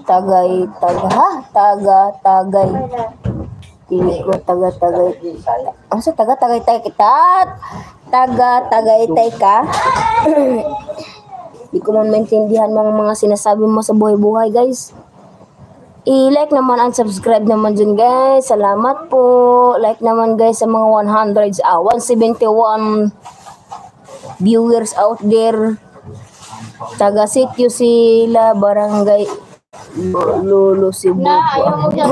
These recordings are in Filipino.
Tagay, tagay. Dili ko tagay. Ano sa tagay kita? Tagay ka? Di ko man maintindihan mga sinasabi mo sa buhay-buhay, guys. I-like naman and subscribe naman dyan, guys. Salamat po. Like naman, guys, sa mga 171 viewers out there. Taga sityo sila, barangay Lolo Cebu. Madula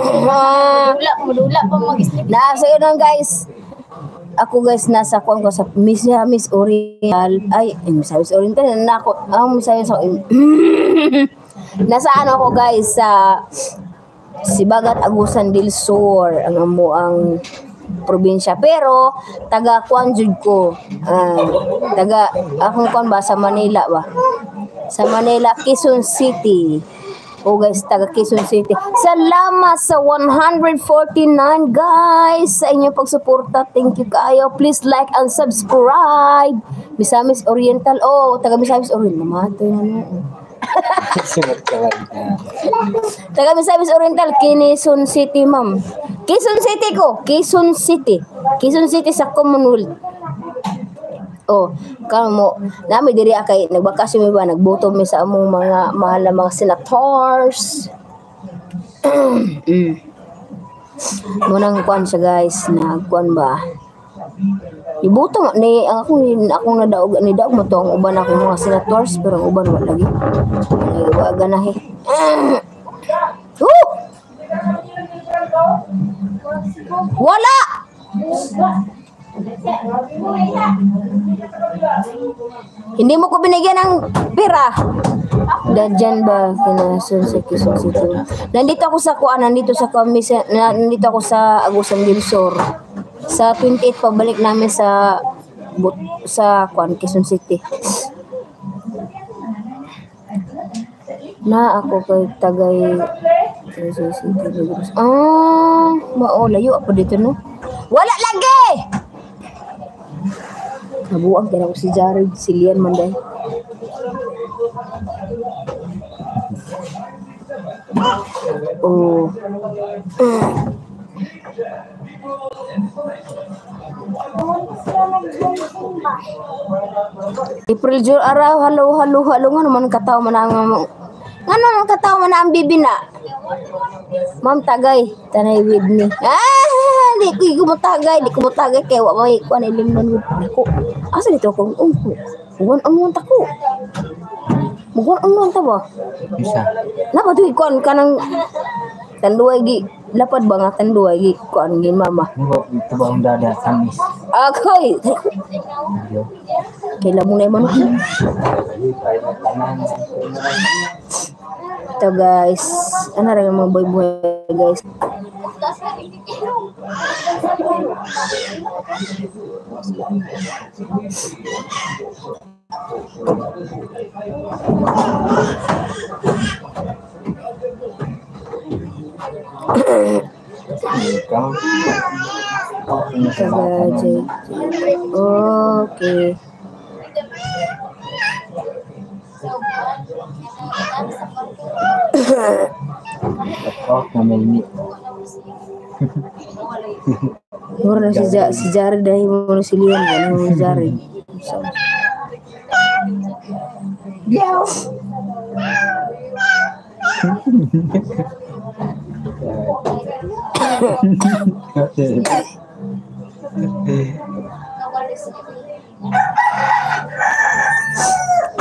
pa mag-sleep. Nasa yun lang, guys. Ako, guys, nasa ko sa Miss Oriental. Miss Oriental. Nasa ano ko, guys, sa Sibagat, Agusan del Sur, ang probinsya. Pero taga Kwanjud ko. Akong kwan ba sa Manila ba? Sa Manila, Quezon City. Guys, taga Quezon City. Salamat sa 149, guys, sa inyong pagsuporta. Thank you kayo. Please like and subscribe. Misamis Oriental. Taga Misamis Oriental. Matoy na. Taga Misamis Oriental, Quezon City, ma'am. Quezon City ko. Quezon City sa Commonwealth. Kamo nami diri kay nagbakasyon mi ba, nagboto mi sa among mga mahal na mga senators. Munang kwan siya, guys, nagkwan ba. Iboto ni akong nadaog ni daog mo to ang uban akong mga senators, pero ang uban wala lagi. Ganahe. Wala. Hindi mo ko binigyan ng pera. Dadyan ba kinasun sa Quezon City? Nandito ako sa nandito ako sa Agusan del Sur. Sa 28 pabalik namin sa Quezon City. Ako kay tagay Quezon City. Layo apa dito, no? Wala lagi! Nabuang kaya ko si Jared, si Lian Manday. April June araw, halo nga naman kataw man ang bibi na. Ma'am tagay, tanay with me. Di ko matagay kay wa may kuan ilimnon ko. Asa dito ko? Uwan tako. Mugon ta ba? Bisa. Napa to kuan kanang tanduay gi lapad ba nga tanduay gi kuan gi mama. Ito ba ang dada tamis? Akoy. Kailan mo na man. Ito, guys. Ano rin mga boy-boy, guys. Okay. Mura na si Jared dahil mo si Lian ganun mo Jared.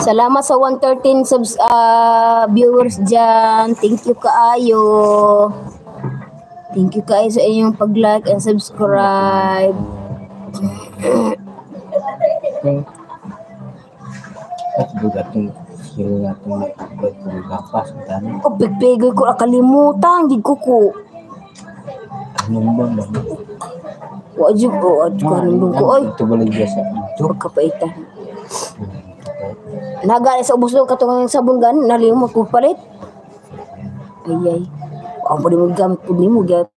Salamat sa 113 viewers dyan. Thank you kaayo. Thank you kaayo sa inyong pag-like and subscribe. At bugatong sila natong pagkapas tani. Pagpigay ko nakalimutan gid ko. Number ba? Wajib ko number ko oy. Ito balik sa pagkapaitan. Nagali sa ubos ng katungang sabon gan nalimot ko palit. Ayay. Ang pwede mo gamit po ni mo gamit.